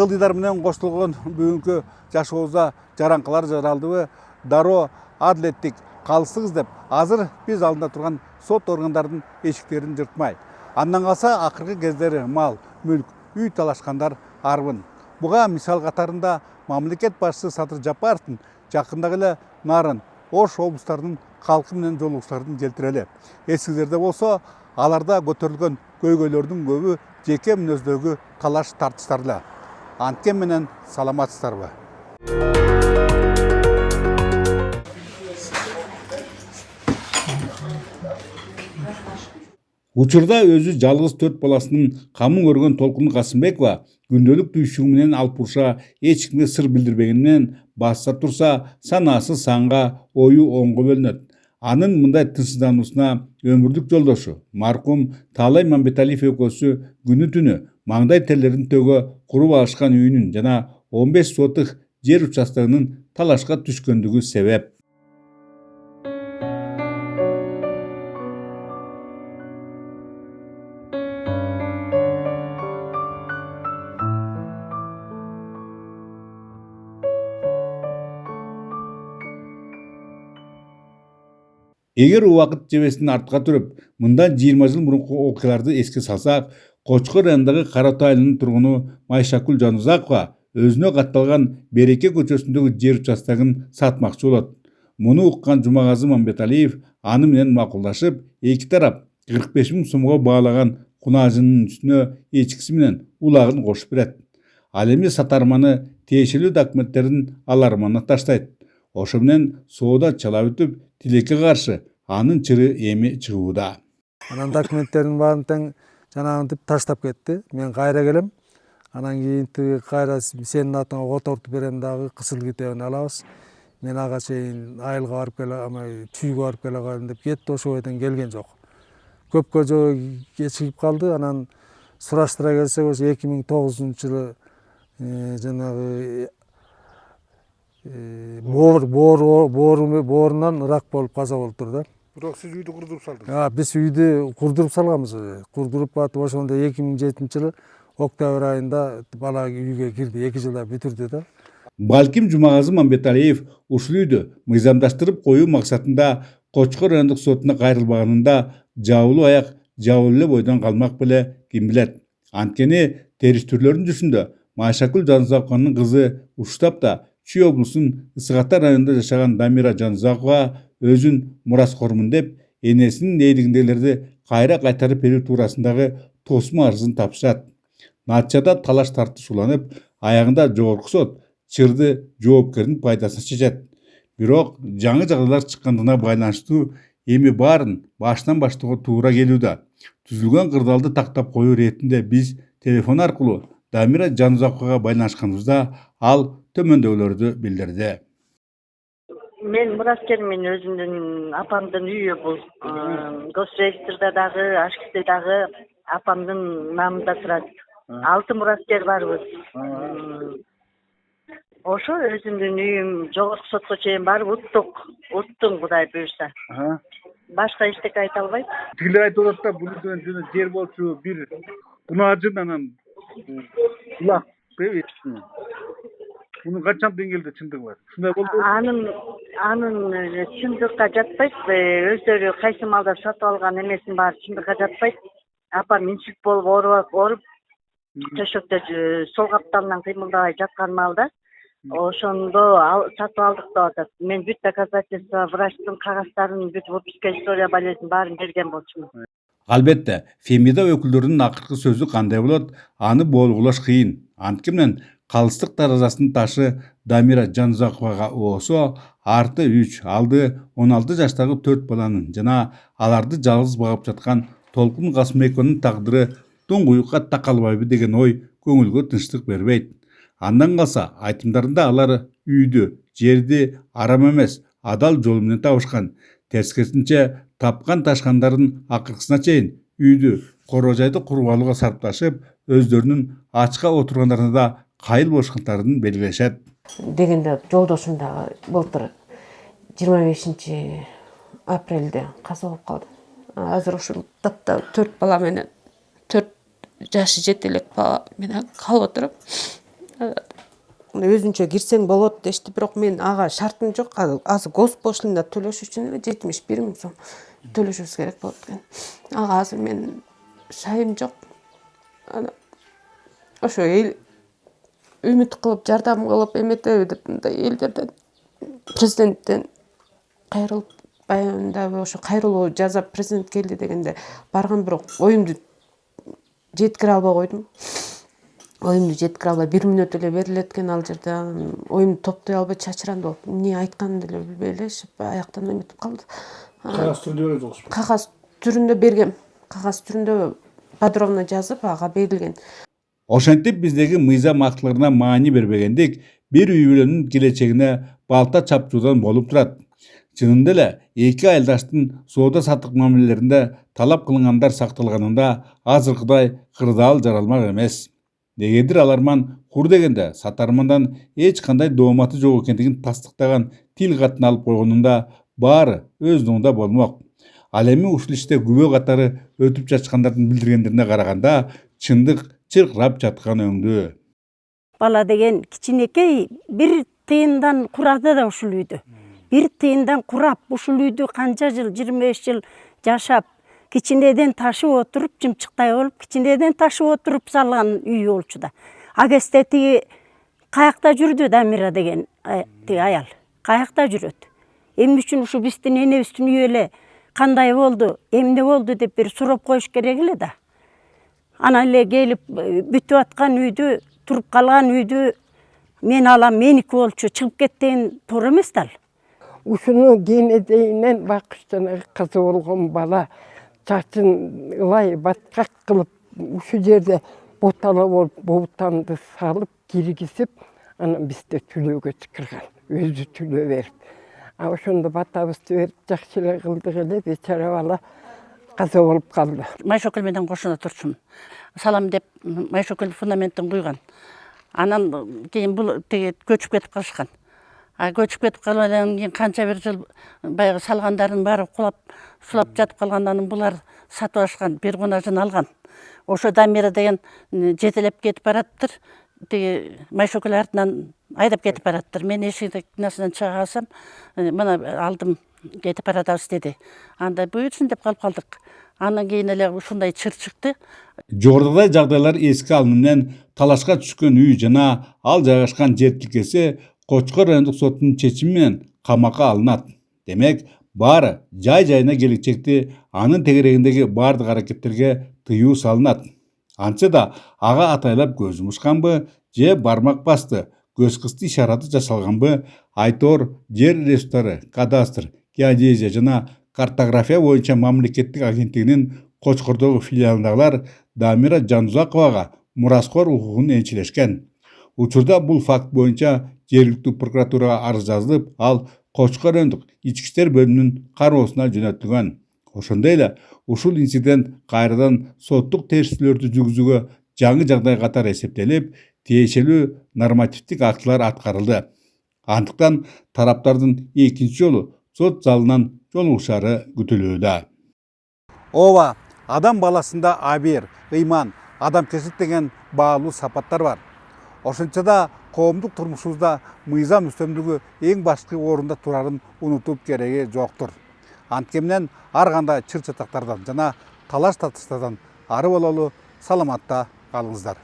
ылдыйдар менен коштолгон бүгүнкү жашообузда жараңкалар жаралдыбы, дароо адилеттик калысыбыз деп азыр биз алдында турган сот органдардын эшиктерин жыртмай. Андан калса акыркы кездери мал, мүлк, үй талашкандар арбын. Буга мисал катарында мамлекет башчысы Садыр Жапаровдун жакындагы эле Нарын, Ош облустарынын калкы менен жолугуштарын келтирели. Эсиңиздерде болсо, аларда көтөрүлгөн көйгөйлөрдүн көбү жеке мүнөздөгү талаш тартыштар эле. Анткен менен саламатсыздарбы? Учурда өзү жалгыз 4 баласынын камын көргөн Толкун Касымбекова күндөлүк түйшүгү менен алып буруша эч кимге сыр билдирбегенинен басса турса санасы санга, ою оңго бөлүнөт. Анын мындай тынчсыздануусуна өмүрлүк жолдошу маркум Таалай Мамбеталиев экөөсү күнү түнү маңдай терлерин төгө куруп алышкан үйүнүн жана 15 сотых жер участогунун талашка түшкөндүгү себеп. Эгер убакыт жебесин артка түрүп, мындан 20 жыл мурунку окуяларды эске салсак, Кочкор районундагы Каратоо айылынын тургуну Майшакүл Жанузакова өзүнө катталган Береке көчөсүндөгү жер участогун сатмакчы болот. Муну уккан Жумагазы Мамбеталиев аны менен макулдашып, эки тарап 45 000 сомго баалаган кунаажынын үстүнө эчкиси менен улагын кошуп берет. Ал эми сатарманы тиешелүү документтерин аларманына таштайт. Ошо менен соода чала бүтүп, тилекке каршы анын чыры эми чыгууда. Анан документтердин баарын тең жанагынтип таштап кетти. Мен кайра келем. Анан кийин кайра сенин атыңа отортуп берем дагы кысыл китебин алабыз. Мен ага чейин айылга барып келе, чүйгө барып келе калайын деп кетти. Ошо бойдон келген жок. Көпкө жоо кечигип калды. Анан сураштыра келсек, ошо 2009-жылы жанагы боорунан рак болуп каза болуптур да. Бирок сиз үйдү курдуруп салдыңыз. Биз үйдү курдуруп салганбыз. Курдуруп атып ошондо 2007-жылы октябрь айында бала үйгө кирди, 2 жылда бүтүрдү да. Балким Жумагазы Мамбеталиев ушул үйдү мыйзамдаштырып коюу максатында Кочкор райондук сотуна кайрылбаганында жабылуу аяк жабылуу эле бойдон калмак беле, ким билет. Анткени териштирлөрдүн жүзүндө Майшакүл Жанузакованын кызы ушул тапта Чүй облусунун Ысык Ата районунда жашаган Дамира Жанузакова өзүн мураскормун деп энесинин ээлигиндегилерди кайра кайтарып берүү туурасындагы тосмо арызын тапшырат. Натыйжада талаш тартыш уланып, аягында жогорку сот чырды жоопкердин пайдасына чечет. Бирок жаңы жагдайлар чыккандыгына байланыштуу эми баарын баштан баштоого туура келүүдө. Түзүлгөн кырдаалды тактап коюу иретинде биз телефон аркылуу Дамира Жанузаковага байланышканыбызда ал төмөндөгүлөрдү билдирди. Мен мураскермин, өзүмдүн апамдын үйү бул. Госреестрде дагы, ашкизде дагы апамдын намында турат. 6 мураскер барбыз. Ошо өзүмдүн үйүм жогорку сотко чейин барып уттум Кудай буйрса. Башка эчтеке айта албайм. Тигилер айтып атат да, бул жөнү жер болчу бир кунаажын анан улак деп. Bunun kaçan dengelde çındık var? Şunday bolду. Anın çındıkka жатпайт. Өздөрү кайсы малда сатып алган эмесин баары чындыкка жатпайт. Апам инсульт болуп ооруп төшөктө сол капталынан кыймылдабай жаткан малда. Ошондо сатып алдык деп атат. Мен бүт доказательство, врачтын кагаздарын, бүт выписка, история болезни баарын берген болчумун. Албетте, Фемида өкүлдөрүнүн акыркы сөзү кандай болот? Аны болгулаш кыйын. Анткени калыстык даражасынын ташы Дамира Жанузаковага болсо, арты 3, алды 16 жаштагы 4 баланын жана аларды жалгыз багып жаткан Толкун Касымбекованын тагдыры туңгуюкка такалбайбы деген ой көңүлгө тынчтык бербейт. Андан калса айтымдарында алар үйдү, жерди арам эмес, адал жол менен табышкан. Тескерисинче тапкан ташкандардын акыркысына чейин үйдү, коро жайды куруп алууга сарпташып, өздөрүнүн ачка отургандарына да кайыл болушкандарын белгилешет. Дегенде жолдошум дагы былтыр 25 апрелде каза болуп калды. Азыр ушул тапта 4 бала менен 4 жашы жете элек бала менен калып отуруп, өзүнчө кирсең болот дешти, бирок мен ага шартым жок. Азыр госпошлина төлөш үчүн эле 71 000 сом төлөшүбүз керек болот экен. Ага азыр мен шайым жок. Ошо үмүт кылып, жардам кылып эметеби деп мындай элдерден, президенттен кайрылып, баягында ошо кайрылуу жасап президент келди дегенде барган, бирок оюмду жеткире албай койдум. Оюмду жеткире албай 1 мүнөт эле берилет экен ал жерде. Оюмду топтой албай чачыранды болуп, эмне айтканымды эле билбей эле аяктан эметип калды. Кагаз түрүндө берген жоксузбу? Кагаз түрүндө бергем. Кагаз түрүндө подробно жазып ага берилген. Ошентип биздеги мыйзам актыларына маани бербегендик бир үй бүлөнүн келечегине балта чапчуудан болуп турат. Чынында эле эки айылдаштын соода саттык мамилелеринде талап кылынгандар сакталганында азыркыдай кырдаал жаралмак эмес. Негедир аларман кур дегенде сатармандан эч кандай дооматы жок экендигин тастыктаган тил катын алып койгонунда баары өз доңунда болмок. Ал эми ушул иште күбө катары өтүп жаткандардын билдиргендерине караганда чындык чыркырап жаткан өңдүү. Бала деген кичинекей бир тыйындан курады да ушул үйдү. Бир тыйындан курап ушул үйдү канча жыл, 25 жыл жашап, кичинеден ташып отуруп, жымчыктай болуп, кичинеден ташып отуруп салган үй болчу да. А кезде тиги каякта жүрдү Дамира деген тиги аял. Каякта жүрөт. Эмне үчүн ушу биздин энебиздин үйү эле кандай болду, эмне болду деп бир сурап коюш керек эле да. Анан эле келип бүтүп аткан үйдү, туруп калган үйдү мен алам, меники болчу, чыгып кет деген туура эмес да. Ушуну кенедейинен бакыштан кызы болгон бала чачын ылай баткак кылып ушул жерде ботала болуп боутанды салып киргизип, анан бизди түлөөгө чакырган, өзү түлөө берип. А ошондо батабызды берип жакшы эле кылдык эле, бечара бала каза болуп калды. Майшөкөл менен кошуна турчумун. Салам деп Майшөкөл фундаменттин куйган. Анан кийин бул көчүп кетип калышкан. Көчүп кетип калгандан кийин канча бир жыл баягы салгандардын баары кулап, сулап жатып калгандан булар сатып алышкан, бир кунажын алган. Ошо Дамира деген жетелеп кетип бараттыр. Тиги Майшөкөл артынан айдап кетип бараттыр. Мен эшигинен чыга калсам, мына алдым кетип баратабыз деди. Анда буйрсун деп калып калдык. Андан кийин эле ушундай чыр чыкты. Жогорудагы жагдайлар эске алынуу менен талашка түшкөн үй жана ал жайгашкан жер тилкеси Кочкор райондук сотунун чечими менен камакка алынат. Демек, баары жай-жайына келечекти анын тегерегиндеги баардык аракеттерге тыюу салынат. Антса да ага атайлап көз жумушканбы же бармак басты, көз кысты ишараты жасалганбы, айтор жер ресурстары, кадастр, геодезия жана картография боюнча мамлекеттик агенттигинин Кочкордогу филиалындагылар Дамира Жанузаковага мураскор укугун энчилешкен. Учурда бул факт боюнча жергиликтүү прокуратурага арыз жазылып, ал Кочкор райондук ички иштер бөлүмүнүн кароосуна жөнөтүлгөн. Ошондой эле ушул инцидент кайрадан соттук териштирүүлөрдү жүргүзүүгө жаңы жагдай катары эсептелип, тиешелүү нормативдик актылар аткарылды. Андыктан тараптардын экинчи жолу сот залынан жолугушары күтүлүүдө. Ооба, адам баласында абийир, ыйман, адамкерчилик деген баалуу сапаттар бар. Ошончо да коомдук турмушубузда мыйзам үстөмдүгү эң башкы орунда турарын унутуп кереги жоктур. Анткени ар кандай чыр чатактардан жана талаш тартыштардан ары бололу, саламатта калыңыздар.